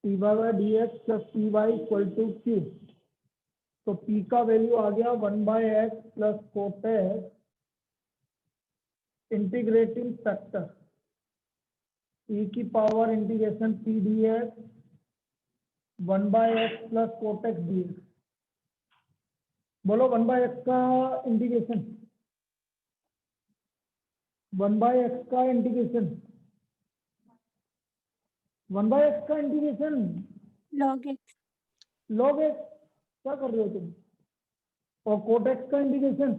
P y by d x plus p y equal to q. तो p का value आ गया 1/x plus cot x integrating factor e की power integration p d x 1/x plus cot x d x. बोलो 1/x का integration, 1/x का integration, 1/x का integration log x log x। क्या कर रहे हो तुम? और कोटेक्स का integration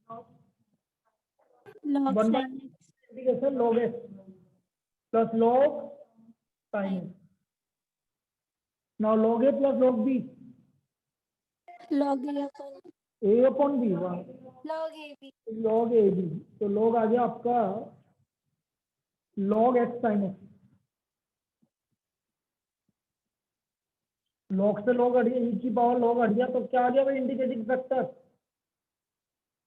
log 1/x sin x integration log x plus log sin x। Now log a plus log b log a upon a upon b। वाह, log a b log a b। तो log आ गया आपका log x sin x। log से log हट गया, e की power log हट गया, तो क्या आ गया भाई इंडिकेटिंग फैक्टर?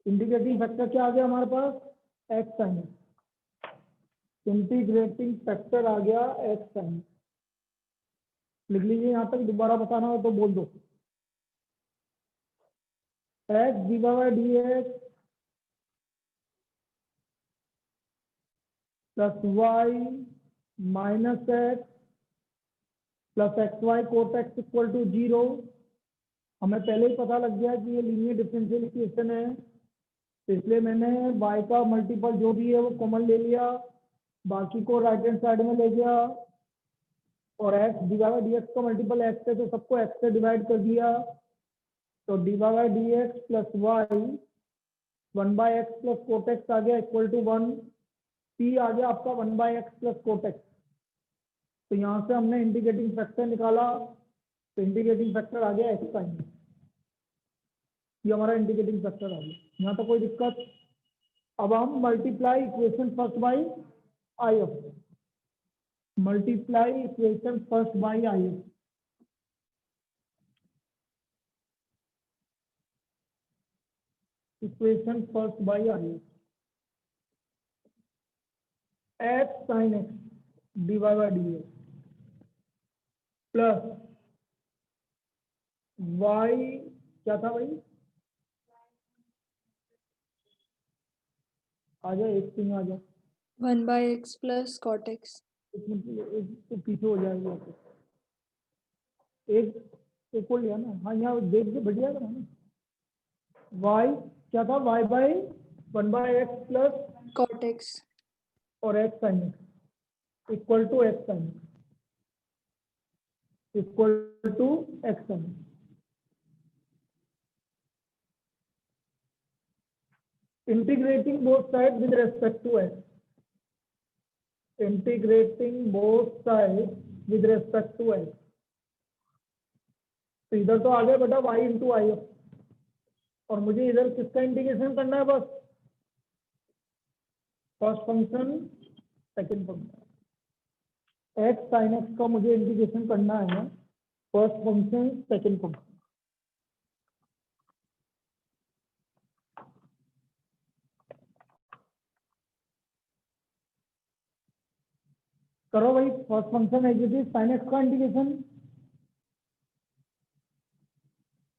इंडिकेटिंग फैक्टर क्या आ गया हमारे पास? x sin x। Integrating factor आ गया x sin x। लिख लीजिए, यहां तक दोबारा बताना हो तो बोल दो। x divide d x plus y minus x plus x y cot x equal to 0। हमें पहले ही पता लग गया कि ये लीनियर डिफरेंशियल इक्वेशन है, इसलिए मैंने y का मल्टीपल जो भी है वो कॉमन ले लिया, बाकी को राइट हैंड साइड में ले गया, और x डिवाइड डी एक्स का मल्टीपल x है तो सबको x से डिवाइड कर दिया। तो divide d x plus y 1/x plus cot x आ गया इक्वल टू 1। p आ गया आपका 1/x प्लस कोट एक्स। तो यहाँ से हमने इंटीग्रेटिंग फैक्टर निकाला, तो इंटीग्रेटिंग फैक्टर आ गया x sin। ये हमारा इंटीग्रेटिंग फैक्टर आ गया। यहाँ तो कोई दिक्कत? अब हम multiply equation first by I F, multiply equation first by I F. Equation first by I F, x sine x divide by d x plus y, क्या था भाई? आ जा, एक सिंह आ जा, 1/x plus cot x एक तो पीछे हो जाएगा। एक को लिया ना, हाँ यहाँ देख के बढ़िया था ना। वाई क्या था? वाई बाई 1/x प्लस cot x और x sine x equal to x sine equal to x sine. Integrating both side with respect to x, integrating both side with respect to x. तो इधर तो आ गया बेटा y into I F, और मुझे इधर किसका इंटीग्रेशन करना है? बस first function second function x sine x का मुझे इंटीग्रेशन करना है, फर्स्ट फंक्शन सेकंड फंक्शन। करो भाई, first function as it is sine x का इंटीग्रेशन,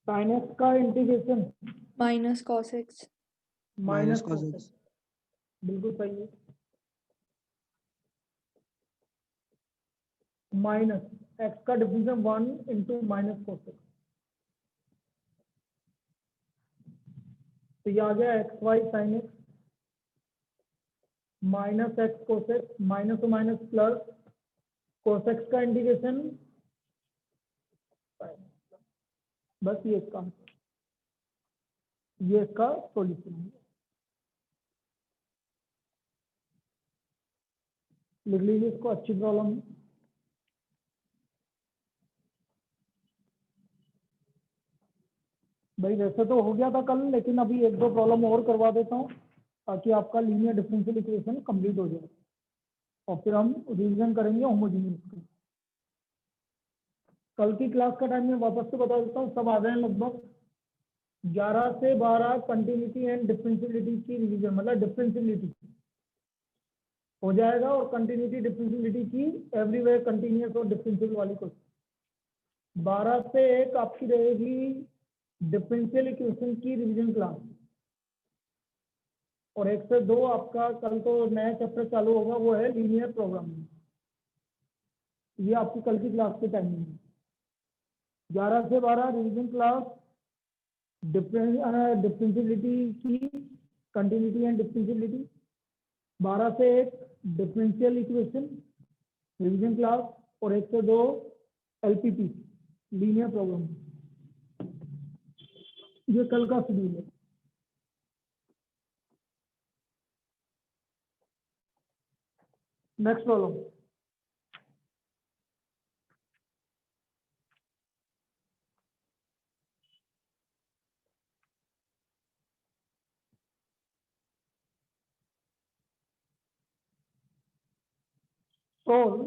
साइन एक्स का integration minus cos x minus cos cos x। x। बिल्कुल सही है। माइनस एक्स का differential 1 into minus cos x। तो ये आ गया x y sine x minus x cos x, minus और माइनस प्लस कोस एक्स का इंटीग्रेशन। बस ये इसका सॉल्यूशन है। लिख लीजिए इसको, अच्छी प्रॉब्लम है। भाई वैसे तो हो गया था कल, लेकिन अभी एक दो प्रॉब्लम और करवा देता हूँ ताकि आपका लीनियर डिफरेंशियल इक्वेशन कंप्लीट हो जाए, और फिर हम रिवीजन करेंगे होमोजेनियस का। कल की क्लास का टाइम मैं वापस से बता देता हूँ, सब आ गए हैं लगभग 11 से 12 कंटिन्यूटी एंड डिफरेंशियलिटी की रिवीजन, मतलब डिफरेंशियलिटी। हो जाएगा। और कंटिन्यूटी डिफरेंशियलिटी की एवरीवेयर कंटिन्यूअस और डिफरेंशियल वाली क्वेश्चन 12 से 1 आपकी रहेगी डिफरेंशियल इक्वेशन की रिवीजन क्लास, और 1 से 2 आपका कल तो नया चैप्टर चालू होगा, वो है लीनियर प्रोग्रामिंग। ये आपकी कल की क्लास की टाइमिंग है। 11 से 12 रिवीजन क्लास डिफरेंशियलिटी की कंटिन्यूटी एंड डिफरेंशियलिटी, 12 से 1 डिफरेंशियल इक्वेशन रिवीजन क्लास, और 1 से 2 एलपीपी लीनियर प्रोग्रामिंग। ये कल का शेड्यूल है। Next problem, solve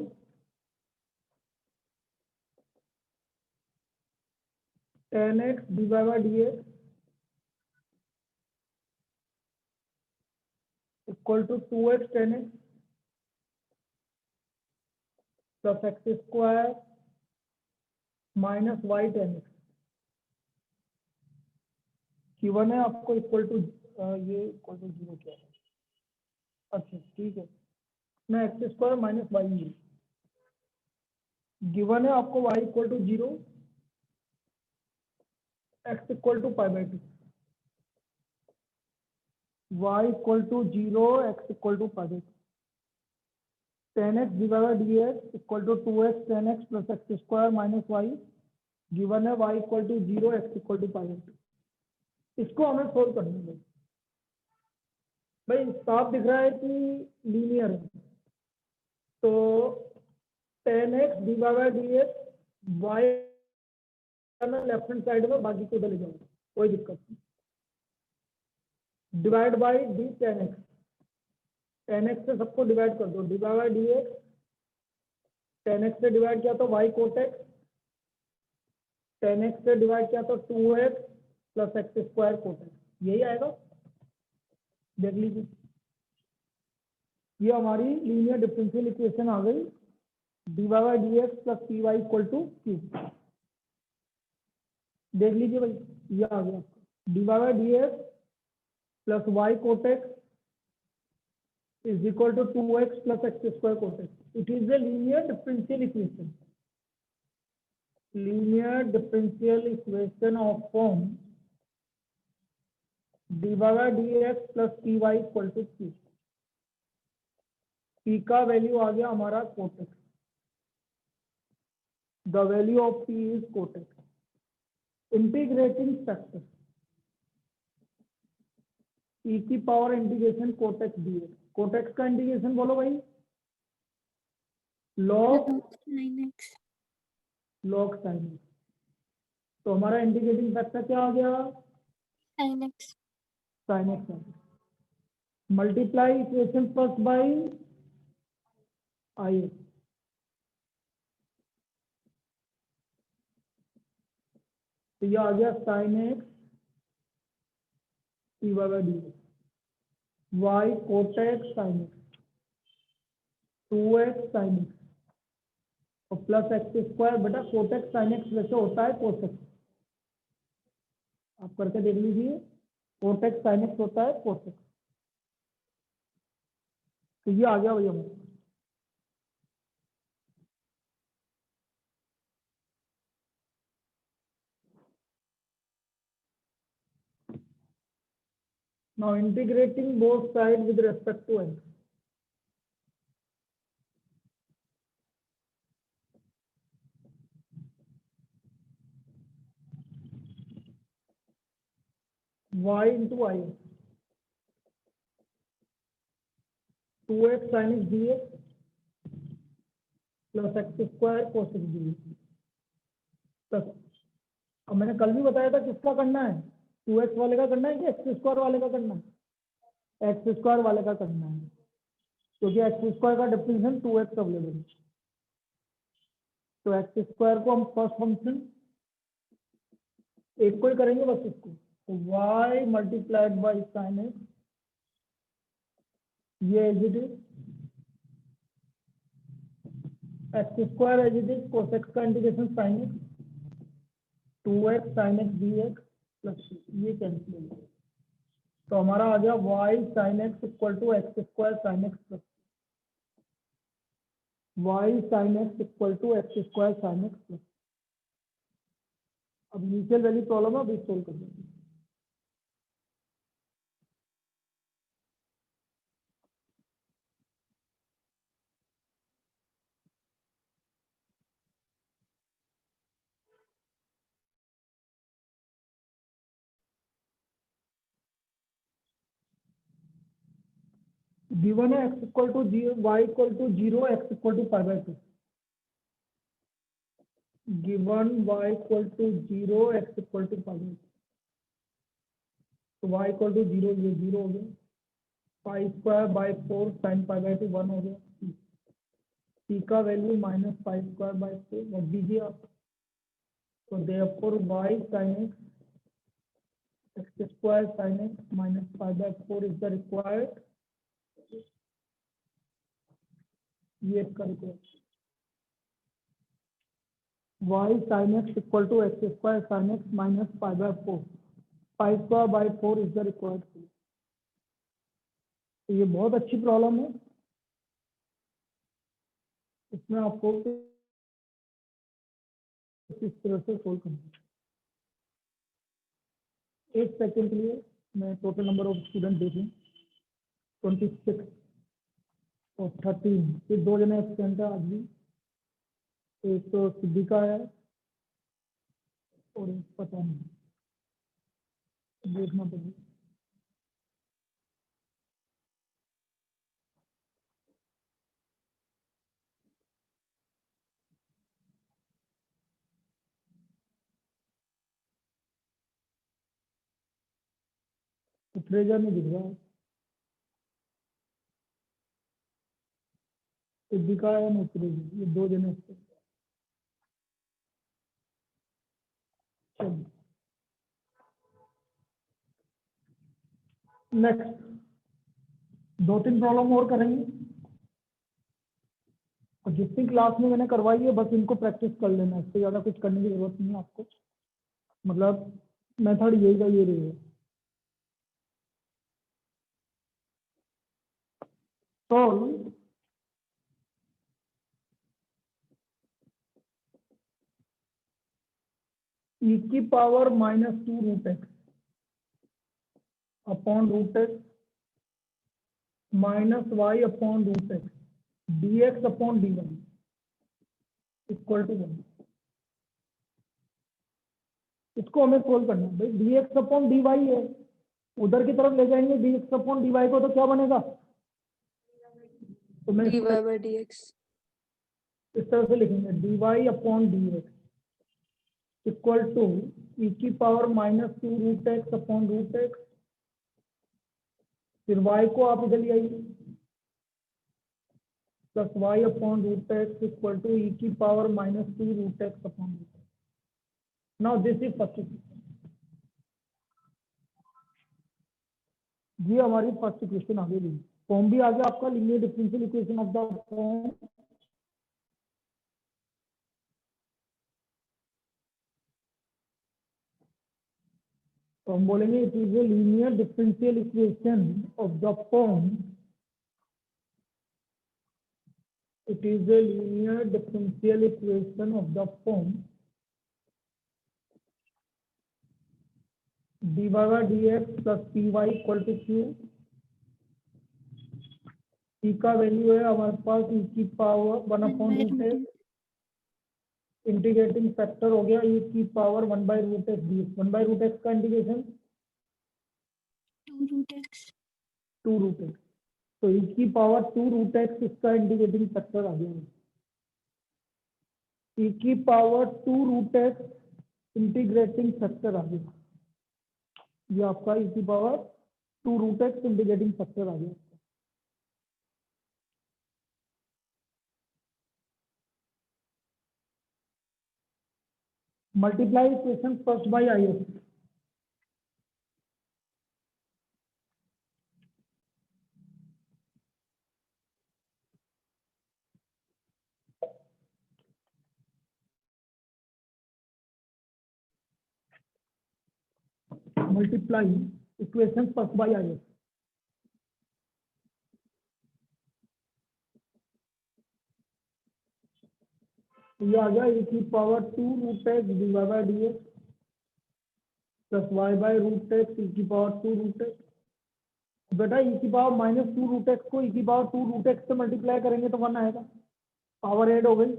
tan x divided by dx equal to 2x tan x plus x square minus y tan x given है आपको equal to ये equal to 0 क्या है? अच्छा ठीक है, मैं एक्स स्क्वायर माइनस वाई है। गिवन है आपको y equal to 0, x equal to pi by 2, y equal to 0, x equal to pi by 2, tan x divide dx equal to 2x tan x plus x square minus y, given है y equal to 0, x equal to pi by 2। इसको हमें solve करना है। भाई साफ दिख रहा है कि लीनियर है, तो tan x divide dx y left hand side में, बाकी को उधर ले जाओ, कोई दिक्कत नहीं। Divide by d tan x, tan x से सबको डिवाइड कर दो, divide by dx, tan x से डिवाइड किया तो y cot x, tan x से डिवाइड किया तो 2x plus x square cot x, यही आएगा। देख लीजिए, ये हमारी लीनियर डिफरेंशियल इक्वेशन आ गई, divide by dx plus p y equal to q. देख लीजिए भाई, ये आ गया divide by dx plus y cot x is equal to 2x plus x square cot x. It is a linear differential equation. Linear differential equation of form dy by dx plus py equal to q. p का value आ गया हमारा cot x. The value of p is cot x. Integrating factor e की power integration cot x dx. cot x का integration बोलो भाई, log sin x। तो हमारा इंटीग्रेटिंग फैक्टर क्या आ गया? sin x आ गया। Multiply equation first by I, तो ये आ गया sin x d by d y cot x sine x 2x sine x और प्लस एक्स स्क्वायर बेटा कोट एक्स साइन एक्स वैसे होता है कोस एक्स, आप करके देख लीजिए, कोट एक्स साइन एक्स होता है कोस एक्स। तो ये आ गया भैया हमारा। Now integrating both sides with respect to x. Y into I 2x sin x dx plus x square cos x dx plus, अब मैंने कल भी बताया था किसका करना है, 2x वाले का करना है कि एक्स स्क्वायर वाले का करना है? एक्स स्क्वायर वाले का करना है, क्योंकि एक्स स्क्वायर का डिफरेंशियल 2x अवेलेबल है। तो एक्स स्क्वायर को हम फर्स्ट फंक्शन एक को ही करेंगे बस इसको, तो y multiplied by sine x, ये as it is x square as it is cos x का integration sine x 2x sine x d x plus ये कैंसिल हो गया, तो हमारा आ गया y sine x equal to x square sine x plus y sine x equal to x square sine x plus. अब initial value problem है, अभी सोल्व कर देंगे। गिवन है x equal to zero y equal to zero x equal to pi by two. Given y equal to zero x equal to pi by two, तो y equal to zero, ये zero हो गया, pi square by 4 sine pi by two 1 हो गया, c का value minus pi square by 4 रख दीजिए आप, तो therefore y sine x x square sine x minus pi by 4 is the required, ये इसका required y sin x equal to x square sine x minus pi by 4, pi square by 4 is the required. तो ये बहुत अच्छी problem है, इसमें आपको इस तरह से सोल्व करना है। एक सेकंड के लिए मैं टोटल नंबर ऑफ स्टूडेंट देख लूँ, 26 और 13, फिर 2 जने एब्सेंट है आज भी, एक तो सिद्धिका है और एक पता नहीं, देखना पड़ेगा। तो ट्रेजर नहीं दिख रहा है, सिद्धिका है ना ट्रेजर, ये 2 जने एब्सेंट। चलिए नेक्स्ट 2-3 प्रॉब्लम और करेंगे, और जितनी क्लास में मैंने करवाई है बस इनको प्रैक्टिस कर लेना, इससे ज़्यादा कुछ करने की जरूरत नहीं है आपको, मतलब मेथड यही का ये रहेगा। सॉल्व e की power -2 root x upon root x minus y upon root x d x upon d y equal to 1। इसको हमें सोल्व करना है भाई, d x upon d y है, उधर की तरफ ले जाएंगे d x upon d y को, तो क्या बनेगा, तो मैं dy by dx इस तरह से लिखेंगे d y upon d x equal to e की power -2 root x upon root x, फिर वाई को आप इधर ले आइए, plus y upon root x equal to e की power -2 root x upon root x. Now this is first equation, ये हमारी फर्स्ट इक्वेशन आ गई। फॉर्म भी आ गया आपका, linear differential equation of the form तो हम बोलेंगे it is a linear differential equation of the form, it is a linear differential equation of the form dy by dx plus py equal to q। p का value है हमारे पास e की power 1 upon root x, integrating factor हो गया e की power 1 by root x dx, 1 by root x का integration 2 root x 2 root x, तो e की पावर 2 रूट एक्स इसका इंटीग्रेटिंग फैक्टर आ गया, e की power 2 root x integrating factor आ गया, ये आपका e की power 2 root x integrating factor आ गया। Multiply equation first by I S, multiply equation first by I F. ये आ गया e की power 2 root x dy by d x plus y by root x e की power 2 root x. बेटा e की power minus 2 root x को e की power 2 root x से मल्टीप्लाई करेंगे तो 1 आएगा, पावर ऐड हो गई।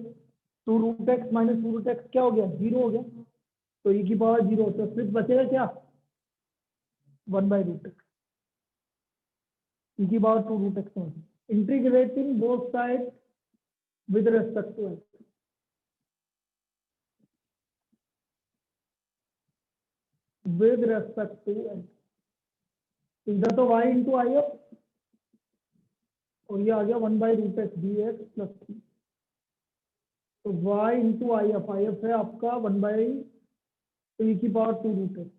2 root x minus 2 root x क्या हो गया, 0 हो गया, तो e की पावर 0, तो सिर्फ बचेगा क्या, 1 बाय रूट एक्स, e की power 2 root x. Integrating both side with respect to x, with respect to x, इधर तो y इंटू आई एफ और ये आ गया 1 by root x d x plus c, तो y इंटू आई एफ है आपका 1 बाई e की पावर 2 रूट एक्स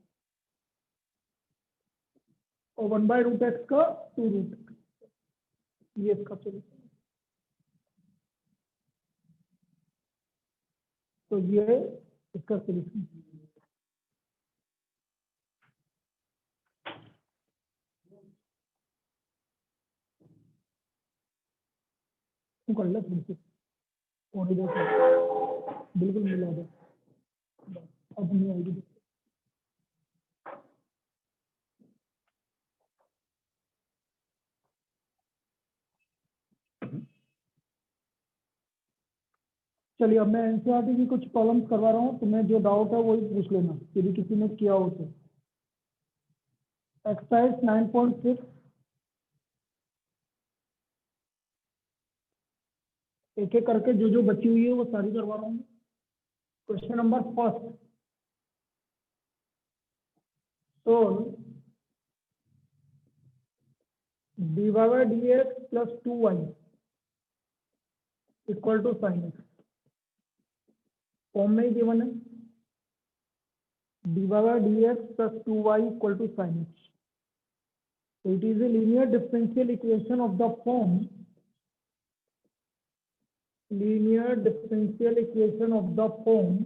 और 1 बाई रूट एक्स का 2 रूट एक्स, ये इसका सोल्यूशन। तो ये इसका सोल्यूशन। कर लो फिर से थोड़ी देर बिल्कुल मिला दो, अब नहीं आएगी। चलिए अब मैं एनसीईआरटी की कुछ प्रॉब्लम्स करवा रहा हूँ, तुम्हें जो डाउट है वही पूछ लेना यदि किसी ने किया हो तो। एक्सरसाइज 9.6, एक एक करके जो जो बची हुई है वो सारी करवा रहा हूँ। Question number first, solve dy by dx plus 2y equal to sine x. Form में ही गिवन है dy by dx plus 2y equal to sine x. It is a linear differential equation of the form, linear differential equation of the form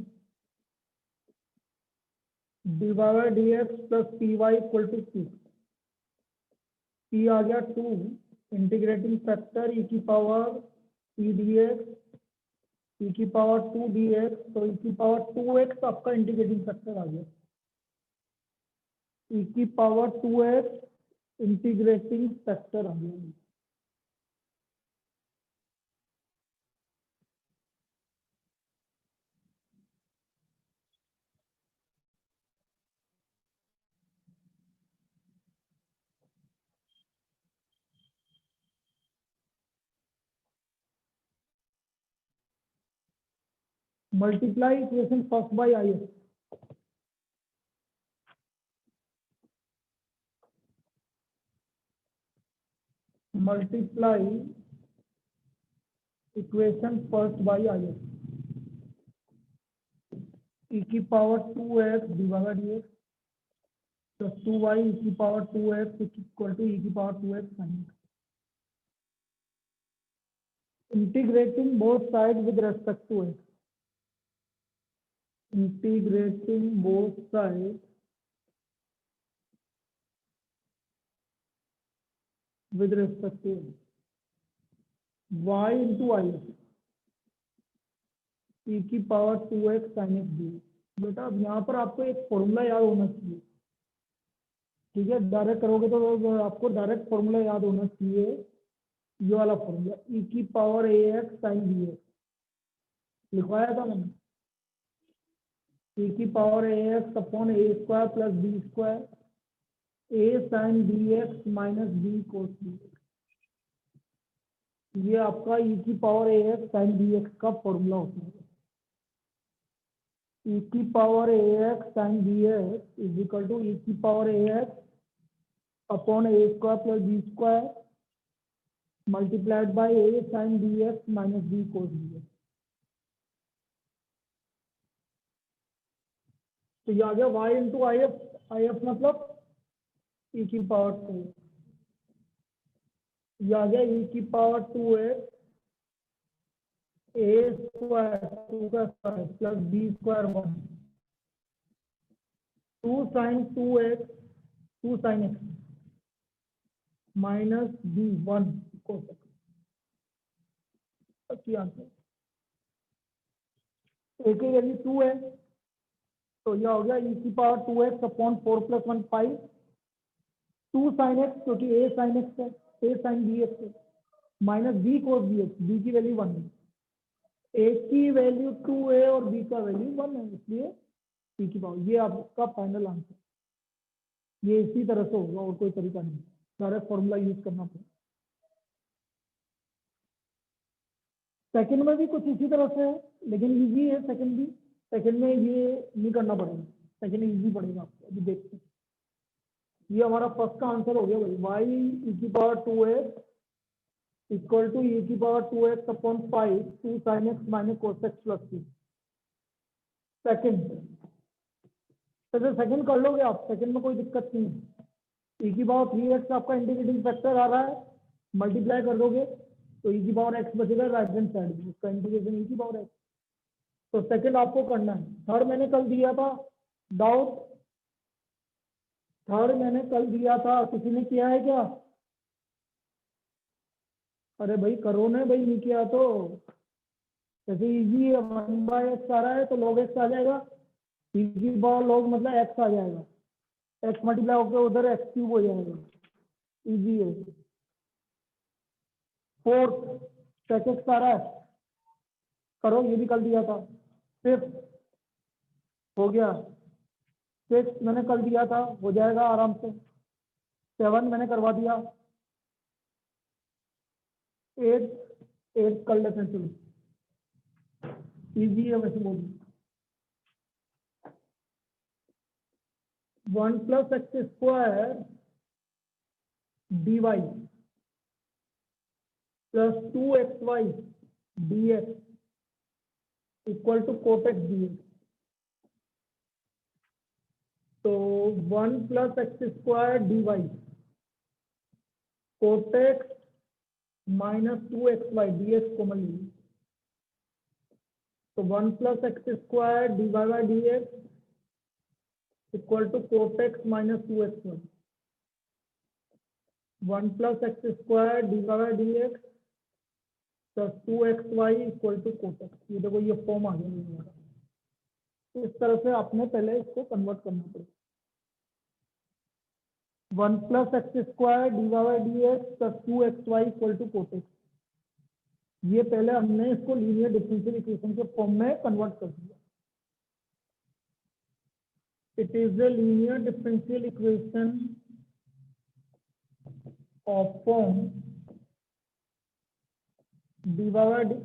dy by dx plus py equal to q। p आ गया 2, integrating factor e की power p dx, e की power 2 dx, तो e की power 2x आपका integrating factor आ गया, e की power 2x integrating factor आ गया। Multiply equation first by I F. Multiply equation first by I F, e की power 2x dy by dx plus 2y e की power 2x equal to e की power 2x sine. Integrating both side with respect to x, integrating both side with respect to y into I F e की power 2x sine x d. बेटा अब यहाँ पर आपको एक formula याद होना चाहिए, ठीक है, डायरेक्ट करोगे तो आपको डायरेक्ट फॉर्मूला याद होना चाहिए, ये वाला फॉर्मूला e की power ax sine b x लिखवाया था मैंने, e की power ax upon a square plus b square a sine b x minus b cos b x. ये आपका e की power ax sine b x का formula होता है। e की power ax sine b x is equal to e की power ax upon a square plus b square multiplied by a sine b x minus b cos b x. तो ये आ गया y into I F मतलब e की power 2, ये आ गया e की पावर 2x a स्क्वायर 2 का square plus b square 1 2 sine 2x 2 sin x minus b 1 cos x। अच्छी आंसर। ए की वैल्यू 2 है तो यह हो गया e⁻² x upon 4 + 1 5 2 sin x क्योंकि a sin x है, a sin bx है, minus b cos bx, b की वैल्यू 1 है, a की वैल्यू 2 है और b का वैल्यू 1 है, इसलिए e की पावर। ये आपका फाइनल आंसर। ये इसी तरह से होगा और कोई तरीका नहीं, डायरेक्ट फॉर्मूला यूज करना पड़ेगा। सेकंड में भी कुछ इसी तरह से है लेकिन इजी है सेकंड भी। सेकंड में ये नहीं करना पड़ेगा, सेकंड इजी पड़ेगा आपको। अभी देखते हैं। ये हमारा फर्स्ट का आंसर हो गया भाई, y e⁻² equal to e⁻² upon 5 2 sin x minus cos x plus 2। Second तो सेकंड कर लोगे आप, सेकंड में कोई दिक्कत नहीं है। e⁻3x आपका इंटीग्रेटिंग फैक्टर आ रहा है, मल्टीप्लाई कर दोगे तो e⁻x बचेगा राइट हैंड साइड में, उसका इंटीग्रेशन e⁻x। तो सेकंड आपको करना है। थर्ड मैंने कल दिया था डाउट, थर्ड मैंने कल दिया था, किसी ने किया है क्या? अरे भाई करो ना भाई, नहीं किया तो। जैसे इजी है, 1/x आ रहा है तो log x आ जाएगा, e⁻log मतलब x आ जाएगा, x मल्टीप्लाई होकर उधर x³ हो जाएगा, इजी है। फोर्थ sec x आ रहा है, करो, ये भी कल दिया था। फिफ्थ हो गया, सिक्स मैंने कल दिया था, हो जाएगा आराम से। 7 मैंने करवा दिया। 8 कर लेते हैं, चलो इजी है वैसे बोलिए। 1 + x² dy plus 2xy dx equal to cot x dx। तो 1 + x² dy cot x minus 2xy dx common लीजिए, तो 1 + x² dy dx equal to cot x minus 2xy। 1 + x² dy dx plus 2xy equal to cot x। ये देखो ये form आ गया। इस तरह से आपने पहले इसको कन्वर्ट करना पड़ेगा। 1 + x² dy dx plus 2xy equal to cot x। ये पहले हमने इसको लीनियर डिफरेंशियल इक्वेशन के फॉर्म में कन्वर्ट कर दिया। It is a linear differential equation of form dy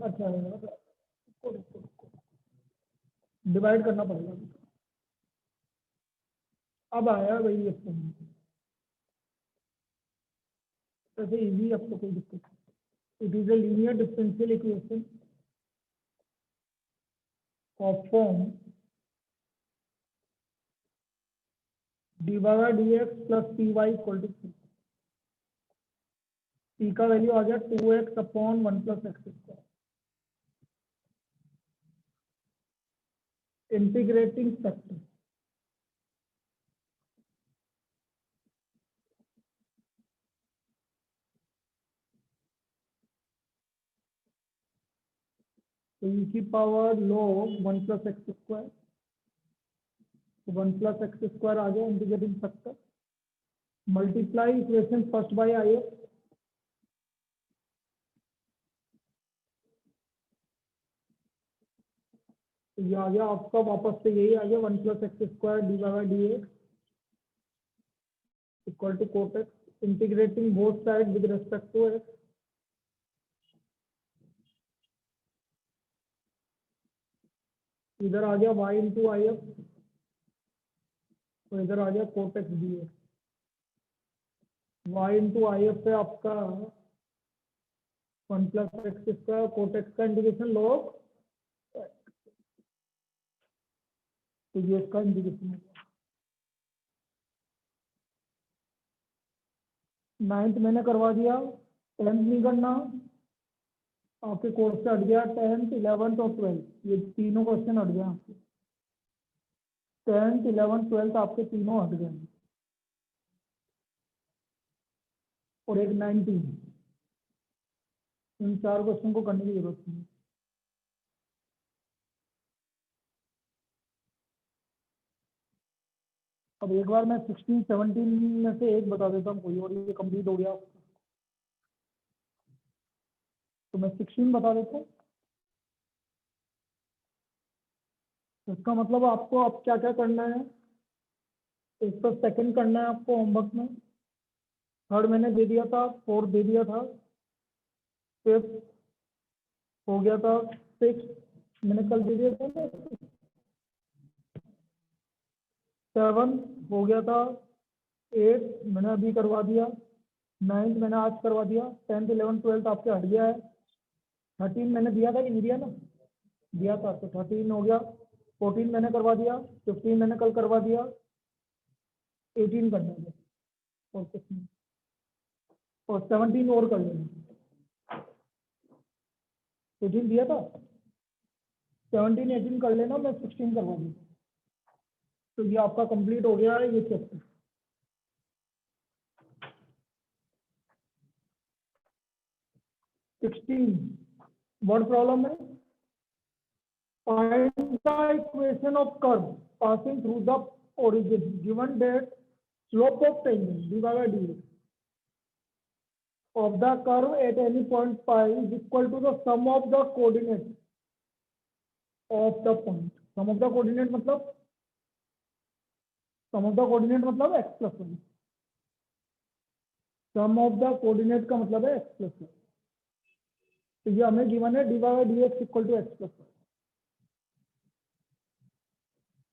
अच्छा डिवाइड करना पड़ेगा। अब आया भाई ये फॉर्म, ऐसे इजी, अब तो कोई दिक्कत नहीं। It is a linear differential equation of form dy dx plus py equal to c। p का वैल्यू आ गया 2x upon 1 + x²। Integrating factor तो e⁻log 1 + x², 1 + x² आ गया integrating factor, multiply equation first bye if, तो ये आ गया आपका वापस से यही आ गया 1 + x² dy dx equal to cot x, integrating both side with respect to x। इधर आ गया y × if, तो इधर आ गया cot x dx। y × if है आपका 1 + x², cot x का इंटीग्रेशन log, तो ये इसका इंटीग्रेशन है। 9th मैंने करवा दिया, 10th नहीं करना, आपके कोर्स से हट गया 10th 11th और 12th, ये तीनों क्वेश्चन हट गए आपके। 10th 11th 12th आपके तीनों हट गए। और एक 19। इन 4 क्वेश्चन को करने की जरूरत नहीं। अब एक बार मैं 16 17 में से एक बता देता हूँ कोई, और ये कंप्लीट हो गया। तो मैं 16 बता देता हूँ। इसका मतलब आपको अब क्या क्या करना है। एक तो सेकंड करना है आपको होमवर्क में, थर्ड मैंने दे दिया था, फोर्थ दे दिया था, फिफ्थ हो गया था, सिक्स मैंने कल दे दिया था ना, 7 हो गया था, 8 मैंने अभी करवा दिया, 9 मैंने आज करवा दिया, 10th 11th 12th आपके हट गया है, 13 मैंने दिया था कि नहीं दिया ना, दिया था, तो 13 हो गया, 14 मैंने करवा दिया, 15 मैंने कल करवा दिया, 18 करना है और कुछ नहीं, और 17 और कर लेना। 18 दिया था, 17 18 कर लेना, मैं 16 करवा दूँगा। तो ये आपका कंप्लीट हो गया है ये चैप्टर। वर्ड प्रॉब्लम है, find the equation of curve passing through the origin given that slope of tangent d by dx of the curve at any point pi is equal to the sum of the coordinates of the point. Sum of the coordinate मतलब x plus 1। Sum of the coordinate का मतलब है x plus 1। तो ये हमें given है dy by dx equal to x plus 1।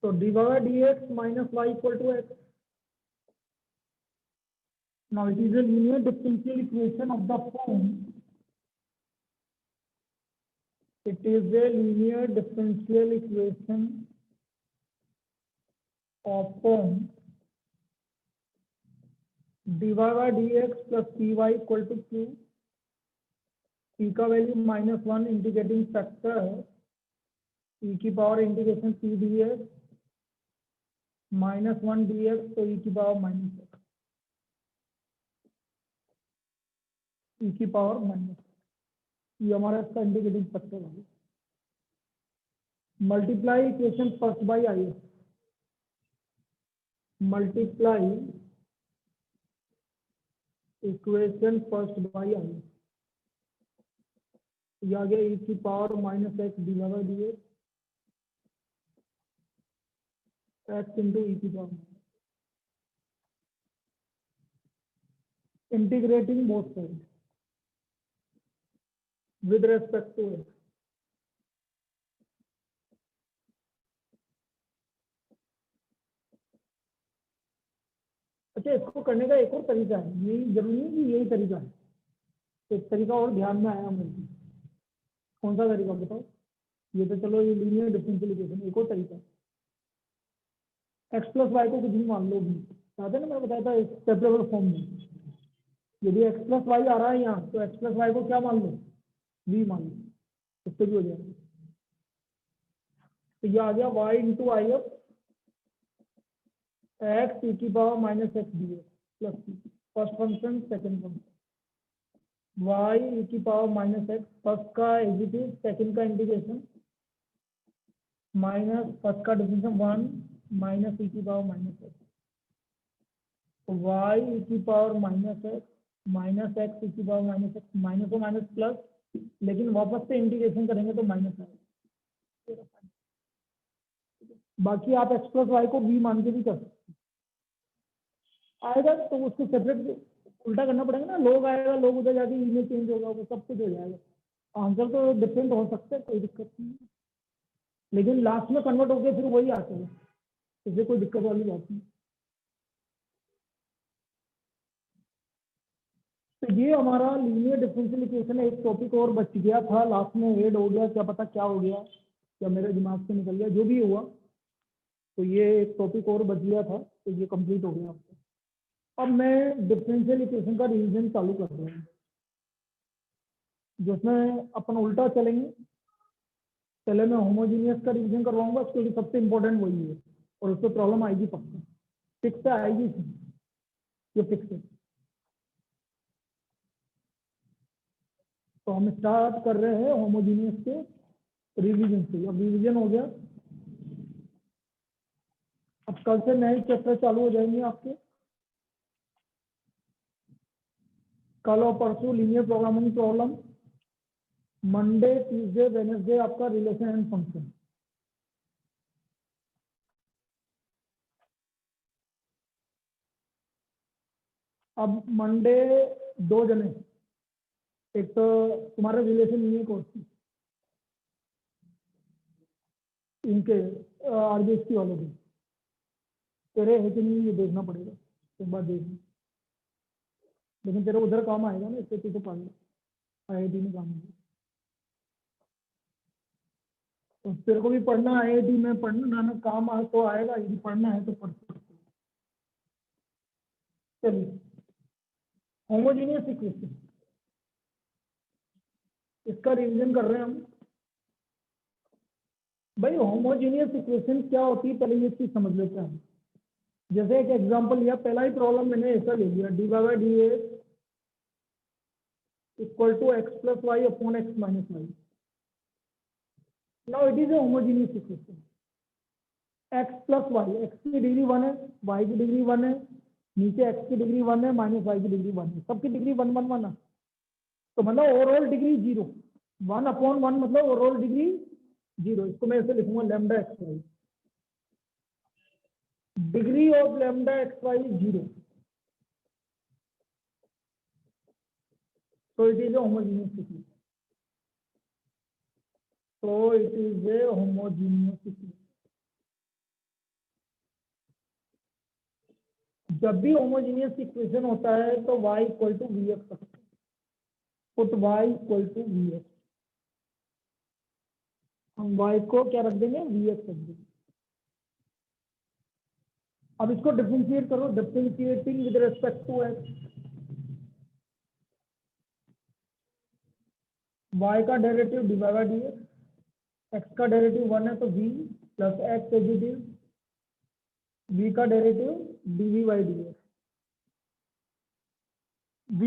तो dy by dx minus y equal to x. Now it is a linear differential equation of the form. It is a linear differential equation of form dy by dx plus py equal to q. p का value -1 integrating factor e की power integration p dx -1 dx तो e की power -1 e की power -1, ये हमारा इसका integrating factor है। Multiply equation first by I S, multiply equation first by I S, ये आ गया e की power -x dy by dx x into e की power, integrating both sides with respect to x। अच्छा, इसको करने का एक और तरीका है, यही जरूरी नहीं कि यही तरीका है, एक तरीका और ध्यान में आया मुझे। कौन सा तरीका बताओ? ये तो चलो ये लीनियर डिफरेंशियल इक्वेशन, एक और तरीका है, x प्लस वाई को कुछ भी मान लो भी, याद है ना मैंने बताया था सेपरेबल फॉर्म में, यदि x प्लस वाई आ रहा है यहाँ तो x प्लस वाई को क्या मान लो, v मान लो, इससे भी हो जाएगा। तो ये आ गया y into I F x e की power -x dx plus first function second function y e की पावर -x, फर्स्ट का एग्जीक्यूट, सेकंड का इंटीग्रेशन, माइनस फर्स्ट का डिफरेंशियल 1 माइनस e की पावर -x, तो y e की power -x minus x e की power -x, minus और minus plus, लेकिन वापस से इंटीग्रेशन करेंगे तो माइनस आएगा। बाकी आप x प्लस वाई को v मान के भी कर सकते आएगा, तो उसको सेपरेट उल्टा करना पड़ेगा ना, लोग आएगा, लोग उधर जाके ई में चेंज होगा, वो सब कुछ हो जाएगा। आंसर तो डिफरेंट हो सकते हैं, कोई दिक्कत नहीं, लेकिन लास्ट में कन्वर्ट होकर फिर वही आते हैं, इससे कोई दिक्कत वाली बात नहीं। तो ये हमारा लीनियर डिफरेंशियल इक्वेशन है। एक टॉपिक और बच गया था, लास्ट में ऐड हो गया, क्या पता क्या हो गया, क्या मेरे दिमाग से निकल गया, जो भी हुआ, तो ये एक टॉपिक और बच गया था, तो ये कंप्लीट हो गया। अब मैं डिफरेंशियल इक्वेशन का रिवीजन चालू कर रहा हूँ, जिसमें अपन उल्टा चलेंगे। पहले मैं होमोजीनियस का रिवीजन करवाऊंगा, क्योंकि सबसे इंपॉर्टेंट वही है, और उससे प्रॉब्लम आएगी पक्का, फिक्स आएगी, ये फिक्स है। तो हम स्टार्ट कर रहे हैं होमोजीनियस के रिवीजन से। अब रिवीजन हो गया, अब कल से नए चैप्टर चालू हो जाएंगे आपके। कल और परसों linear programming problem, Monday Tuesday Wednesday आपका रिलेशन एंड फंक्शन। अब मंडे 2 जने, एक तो तुम्हारा रिलेशन नहीं है कोर्स की, इनके आरबीएससी वालों के, तेरे है कि नहीं ये देखना पड़ेगा, एक बार देखना। लेकिन तेरे उधर काम आएगा ना, इससे तू तो पढ़ लो, आईआईटी में काम आएगा। तो तेरे को भी पढ़ना, आईआईटी में पढ़ना ना, काम आ तो आएगा, यदि पढ़ना है तो पढ़ सकते हो। चलिए, होमोजीनियस इक्वेशन, इसका रिवीजन कर रहे हैं हम। भाई होमोजीनियस इक्वेशन क्या होती है, पहले ये चीज समझ लेते हैं। जैसे एक एग्जांपल लिया, पहला ही प्रॉब्लम मैंने ऐसा ले लिया, d by d x equal to x plus y upon x minus y. Now it is a homogeneous equation. X plus y, x की डिग्री 1 है, वाई की डिग्री 1 है, नीचे एक्स की डिग्री 1 है, माइनस वाई की डिग्री 1 है, सबकी डिग्री 1 1 1 है। तो मतलब ओवरऑल डिग्री 0, 1 अपॉन 1 मतलब ओवरऑल डिग्री 0। इसको मैं ऐसे लिखूंगा, lambda x y, degree of lambda x y 0। So it is a homogeneous equation. So it is a homogeneous equation. जब भी होमोजीनियस इक्वेशन होता है तो y equal to v x रखते हैं, put y equal to v x. हम y को क्या रख देंगे, वी एक्स रख देंगे। अब इसको डिफरेंशिएट करो, differentiating with respect to x, y का derivative d by d x, x का डेरिवेटिव 1 है तो v plus x as it is, v का derivative dv by d x, v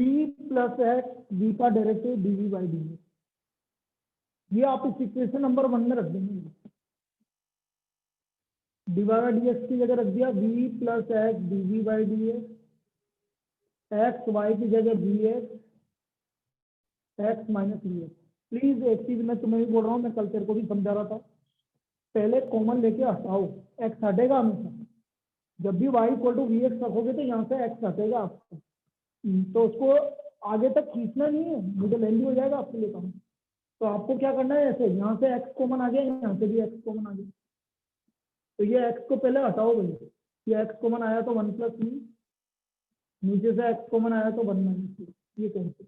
plus x, v का derivative dv by d x. ये आप इस equation number 1 में रख देंगे। डी बाई डी एक्स की जगह रख दिया v plus x dv by d x, x y की जगह v x, x minus v x. Please एक चीज मैं तुम्हें भी बोल रहा हूँ, मैं कल तेरे को भी समझा रहा था, पहले कॉमन लेके हटाओ, एक्स हटेगा हमेशा। जब भी y equal to v x रखोगे तो यहाँ से x हटेगा आपको, तो उसको आगे तक खींचना नहीं है, मुझे लेंदी हो जाएगा आपके लिए काम। तो आपको क्या करना है, ऐसे यहाँ से x कॉमन आ गया, यहाँ से भी x कॉमन आ गया, तो ये x को पहले हटाओ भैया। ये x कॉमन आया तो 1 प्लस वी, नीचे से x कॉमन आया तो 1 माइनस वी, ये कैंसिल,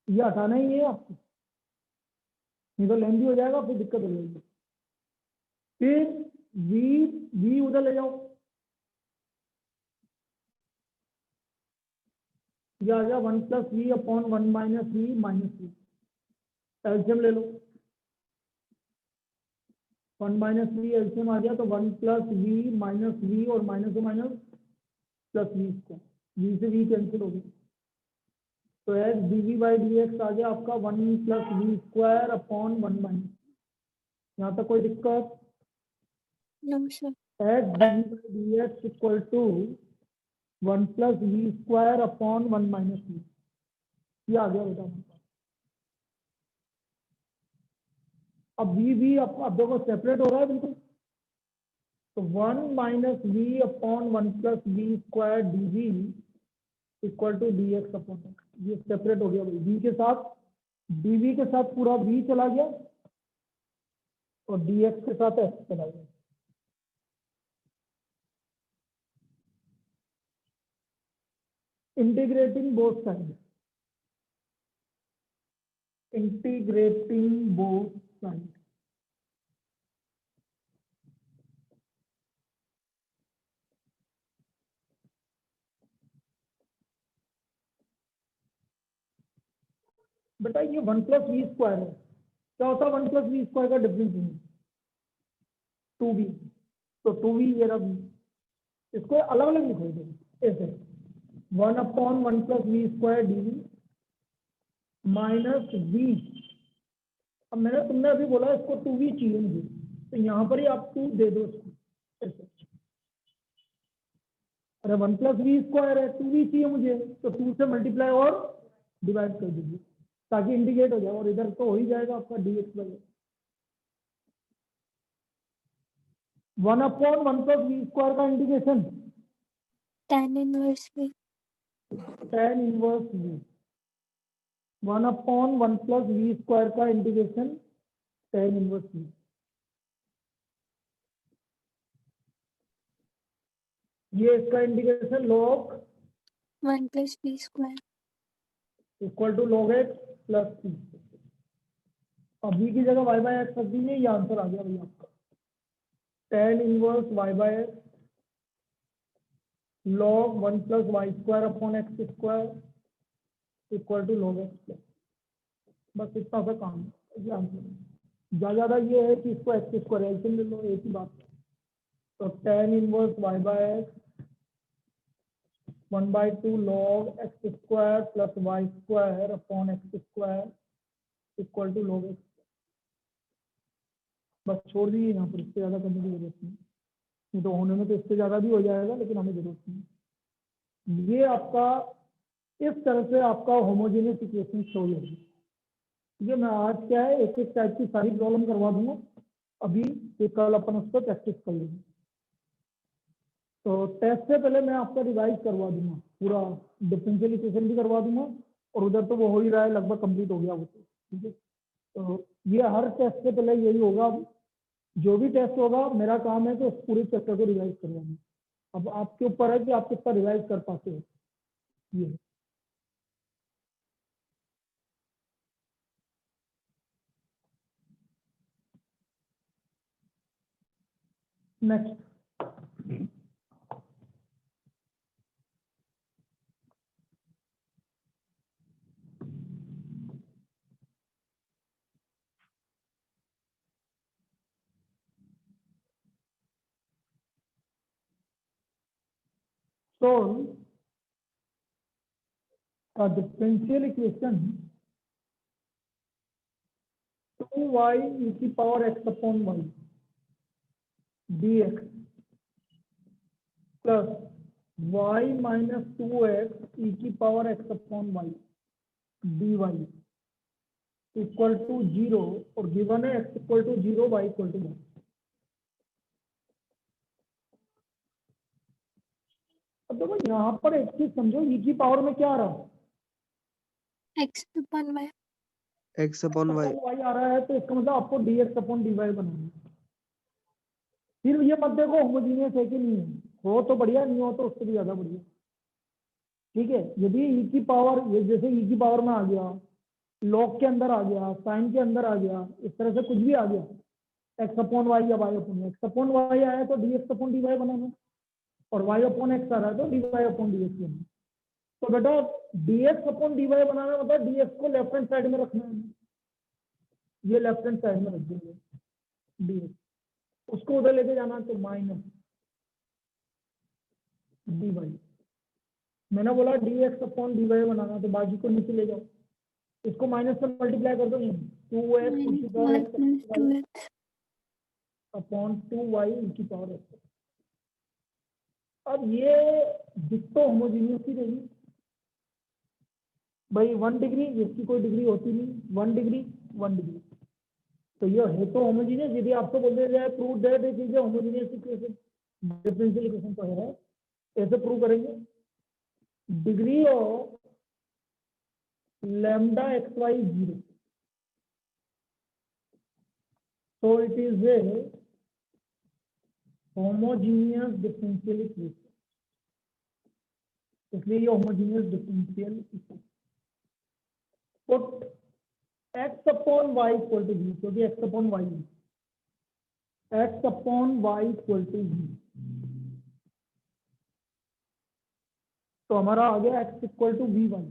ये हटाना ही है आपको, नहीं तो लेंदी हो जाएगा, फिर दिक्कत हो जाएगी। फिर v उधर ले जाओ, ये आ गया 1 plus v upon 1 minus v minus v. LCM ले लो, 1 माइनस वी एल्सियम आ गया तो 1 प्लस वी माइनस वी, और माइनस से minus plus v square, v से वी कैंसिल हो गया, तो x dv by d x आ गया आपका 1 plus v square upon 1 minus. यहाँ तक कोई दिक्कत? X dv by d x equal to 1 plus v square upon 1 minus v, ये आ गया बेटा। अब वी अब देखो सेपरेट हो रहा है बिल्कुल, तो 1 minus v upon 1 plus v square d v equal to d x upon x, ये सेपरेट हो गया भाई। वी के साथ, डी वी के साथ पूरा वी चला गया, और डी एक्स के साथ एक्स चला गया। Integrating both side, integrating both side, बेटा ये 1 प्लस वी स्क्वायर है, क्या होता है 1 प्लस वी स्क्वायर का डिफरेंस? 2v, तो 2v ये रहा, इसको अलग अलग लिखोगे ऐसे, 1 upon 1 plus v square d v minus v. अब तुमने अभी बोला इसको 2v चाहिए मुझे, तो यहाँ पर ही आप 2 दे दो इसको ऐसे। अरे 1 प्लस वी स्क्वायर है, 2v चाहिए मुझे, तो 2 से मल्टीप्लाई और डिवाइड कर दीजिए ताकि इंडिकेट हो जाए, और इधर तो हो ही जाएगा आपका dx by 1/1 plus v square का integration tan inverse v. tan inverse v. 1/1 plus v square का इंटीग्रेशन tan इनवर्स वी। ये इसका integration log 1 plus v square. Equal to log x plus c. अब v की जगह y by x रख दीजिए, ये आंसर आ गया भैया आपका। tan inverse y by x log 1 plus y square upon x square equal to log x plus. बस इतना सा काम है, ये आंसर है। ज्यादा ये है कि इसको एक्स स्क्वायर एल्सियम ले लो, एक ही बात है। तो tan inverse y by x 1/2 log x square plus y square upon x square equal to log x। बस छोड़ दीजिए यहाँ पर, इससे ज्यादा करने की जरूरत नहीं तो होने में तो इससे ज्यादा भी हो जाएगा, लेकिन हमें जरूरत नहीं। ये आपका इस तरह से आपका होमोजेनियस इक्वेशन शो होगी। ये मैं आज क्या है एक एक टाइप की सारी प्रॉब्लम करवा दूंगा अभी, ये कल अपन उस पर प्रैक्टिस कर लेंगे। तो टेस्ट से पहले मैं आपका रिवाइज करवा दूंगा, पूरा डिफरेंशियल इक्वेशन भी करवा दूंगा, और उधर तो वो हो ही रहा है, लगभग कंप्लीट हो गया वो तो, ठीक है। तो ये हर टेस्ट से पहले यही होगा, जो भी टेस्ट होगा मेरा काम है कि उस पूरे चैप्टर को रिवाइज करवाना। अब आपके ऊपर है कि आप कितना रिवाइज कर पाते हो। ये next solve a differential equation 2y e की power x upon y dx plus y minus 2x e की power x upon y dy equal to 0, और गिवन है x equal to 0 y equal to 1। अब देखो यहाँ पर एक चीज समझो, e की पावर में क्या आ रहा है, X upon y. x upon y। y आ रहा है, तो इसका मतलब आपको dx अपॉन dy बनाना है। फिर ये मत देखो होमोजीनियस है कि नहीं है, हो तो बढ़िया, नहीं हो तो उससे भी ज्यादा बढ़िया, ठीक है। यदि e की पावर, ये जैसे e की पावर में आ गया, लॉग के अंदर आ गया, साइन के अंदर आ गया, इस तरह से कुछ भी आ गया, एक्स अपॉन वाई या y upon x upon y आया तो d x upon d y बनाना, और वाई अपॉन एक्स आ रहा है तो d y upon d x बनाना। तो बेटा d x upon d y बनाना मतलब डी एक्स को लेफ्ट हैंड साइड में रखना है, ये लेफ्ट हैंड साइड में रख देंगे डी एक्स, उसको उधर लेके जाना तो माइनस डी वाई। मैंने बोला d x upon d y बनाना, तो बाजू को नीचे ले जाओ, इसको माइनस से मल्टीप्लाई कर दो, 2x Minus y plus 2x. Upon 2y की पावर एक्स। अब ये डिक्टो होमोजीनियस ही रहेगी भाई, 1 डिग्री, इसकी कोई डिग्री होती नहीं, 1 डिग्री 1 डिग्री, तो ये है तो होमोजीनियस। यदि आपको बोल दिया जाए prove that it is homogeneous equation, differential equation तो है, कैसे प्रूव करेंगे, degree of lambda x y 0, so it is a homogeneous differential equation, इसलिए ये homogeneous differential equation। put x upon y equal to v, क्योंकि x upon y है, x upon y equal to v, तो हमारा आ गया x equal to v1।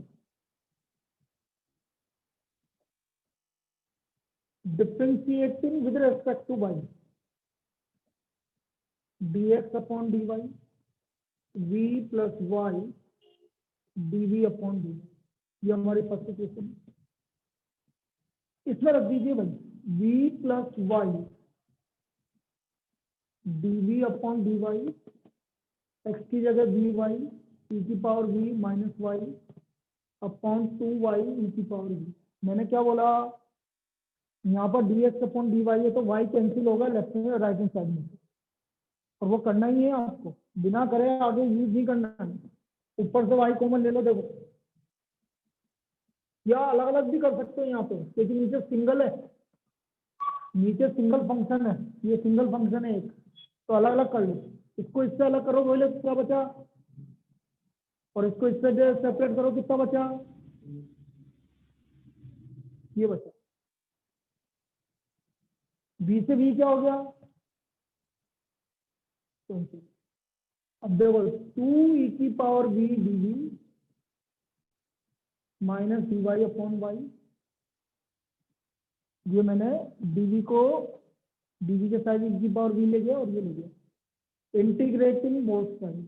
Differentiating with respect to y, dx upon dy v plus y dv upon dy, ये हमारी first equation. इसमें रख दीजिए भाई v plus y dv upon dy, x की जगह वी वाई ई की power v minus y upon 2y e की पावर v। मैंने क्या बोला, यहाँ पर dx अपॉन dy है तो y कैंसिल होगा लेफ्ट में राइट हैंड साइड में, और वो करना ही है आपको, बिना करे आगे यूज नहीं करना है। ऊपर से y कॉमन ले लो, देखो, या अलग अलग भी कर सकते हो यहाँ पे, लेकिन नीचे सिंगल है, नीचे सिंगल फंक्शन है, ये सिंगल फंक्शन है एक, तो अलग अलग कर लो। इसको इससे अलग करो, बोले क्या बचा, और इसको इससे सेपरेट करो, कितना बचा, ये बचा। बी से बी क्या हो गया, अब देखो 2 ई की power b d v minus d y upon y, ये मैंने डीवी को डीवी के साइड ई की पावर वी ले गया और ये ले गया, integrating both side,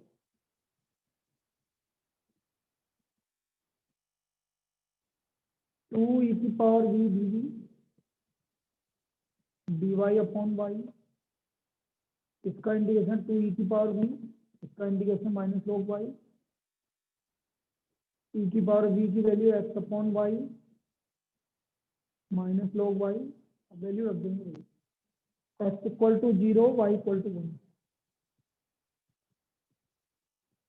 two e की power v d v d y upon y, इसका इंटीग्रेशन 2 ई की पावर वी, इसका integration minus log y, e की पावर वी की value x upon y minus log y, value रख देंगे x equal to 0 y equal to 1,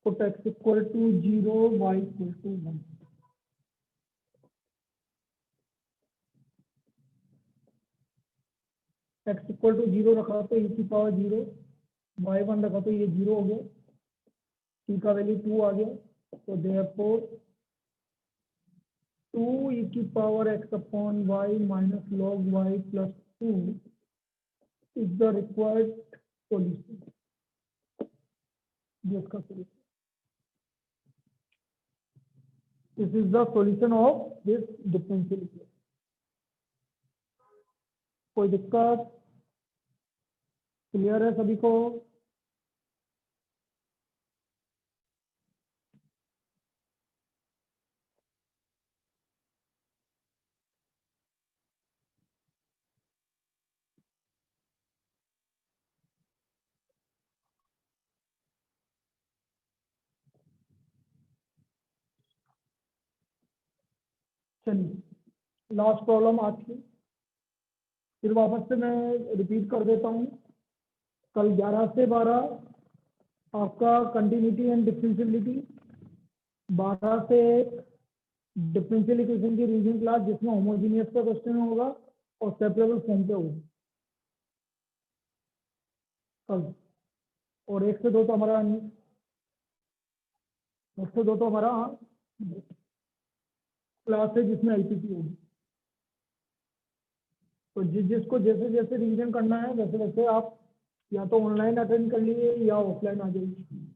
put x equal to 0 y equal to 1। X equal to 0 रखा तो ई की power 0, Y 1 रखा तो ये 0 हो गया, टी का वैल्यू 2 आ गया, तो देयरफॉर 2 ई की power x upon y minus log y plus 2 is the required solution, इसका solution, this is the solution of this differential equation. कोई दिक्कत, क्लियर है सभी को? चलिए लास्ट प्रॉब्लम आज की, फिर वापस से मैं रिपीट कर देता हूँ। कल 11 से 12 आपका कंटिन्यूटी एंड डिफरेंशियलिटी, 12 से डिफरेंशियल इक्वेशन की रीजनिंग क्लास जिसमें होमोजीनियस का क्वेश्चन होगा और सेपरेबल फॉर्म पे होगा कल, और 1 से 2 तो हमारा 1 से 2 तो हमारा क्लास है जिसमें आईपीसी होगी। तो जिसको जैसे जैसे रिवीजन करना है वैसे वैसे आप या तो ऑनलाइन अटेंड कर लिए या ऑफलाइन आ जाइए।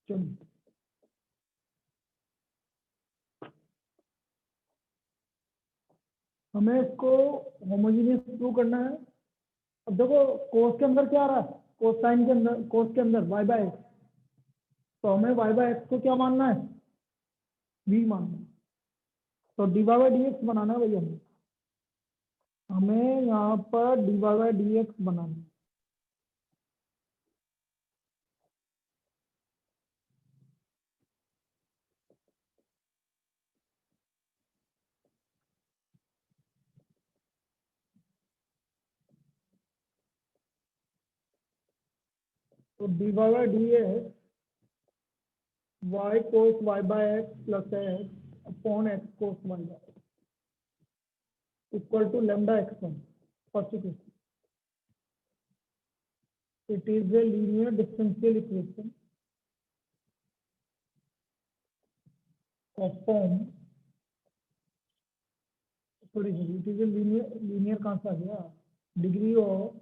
चलिए हमें इसको होमोजीनियस प्रूव करना है। अब देखो कोस के अंदर क्या आ रहा है, कोस साइन के अंदर, कोस के अंदर वाई बाय एक्स, तो हमें वाई बाय एक्स को क्या मानना है, वी मानना है, तो d y by d x बनाना है भैया, हमें यहाँ पर d y by d x बनाना है। तो d y by d x y cos y by x plus x upon x cos y by equal to lambda x one, first equation, it is a linear differential equation of form sorry it is linear कहाँ से आ गया, degree of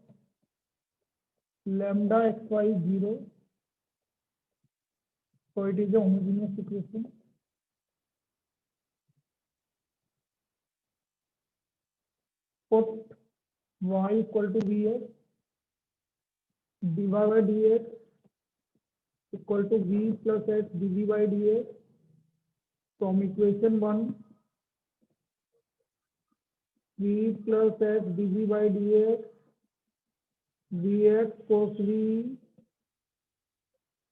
lambda x y 0, so it is a homogeneous equation. Put y equal to vx, dy by dx equal to v plus h dv by dx. From equation 1, v plus h dv by dx, vx cos v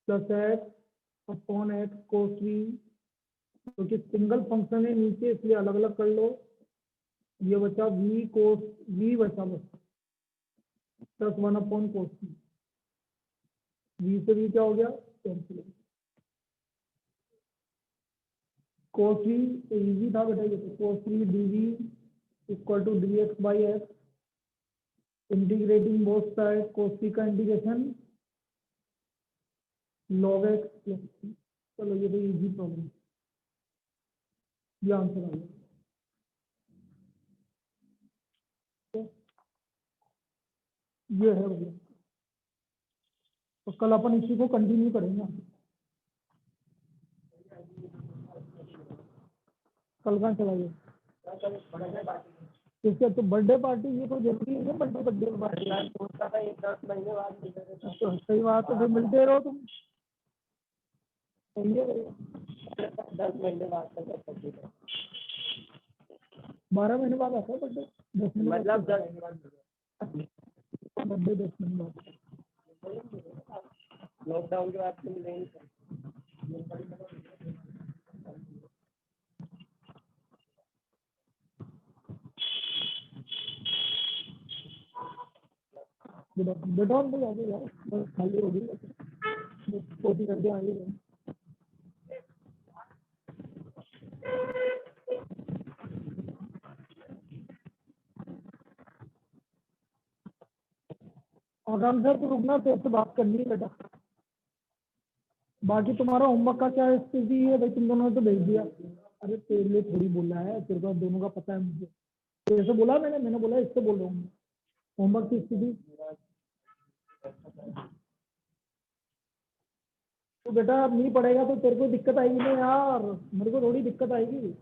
plus h upon x cos v, क्योंकि single function है नीचे इसलिए अलग अलग कर लो। ये बचा v cos v बचा बस प्लस 1 अपॉन cos v, v से v क्या हो गया कैंसिल। cos v तो इजी था बेटा, ये तो cos v dv equal to dx by x, integrating both side, cos v का integration log x plus c। चलो ये तो इजी प्रॉब्लम, ये आंसर आ गया। ये है हो गया, तो कल अपन इसी को कंटिन्यू करेंगे। कल कहाँ चला गया इसका तो बर्थडे पार्टी, ये तो जरूरी है बर्थडे पार्टी सोचता था 10 महीने बाद तो सही बात है, फिर मिलते रहो तुम। 10 महीने बाद 12 महीने बाद आता है बर्थडे, 10 महीने मतलब 10 महीने बाद बर्थडे 10 महीने बाद, लॉकडाउन के बाद मिलेंगे। बेटा हम लोग आगे यार, बस खाली हो गई कोशिश करके आगे रहे। आराम से तो रुकना, तेरे से बात करनी है बेटा। बाकी तुम्हारा होमवर्क का क्या स्थिति है भाई, तुम दोनों ने तो भेज दिया। अरे तेरे लिए थोड़ी बोला है, तेरे को दोनों का पता है मुझे। तेरे से बोला मैंने बोला इससे बोल रहा हूँ होमवर्क की स्थिति। तो बेटा अब नहीं पढ़ेगा तो तेरे को दिक्कत आएगी ना यार, मेरे को थोड़ी दिक्कत आएगी।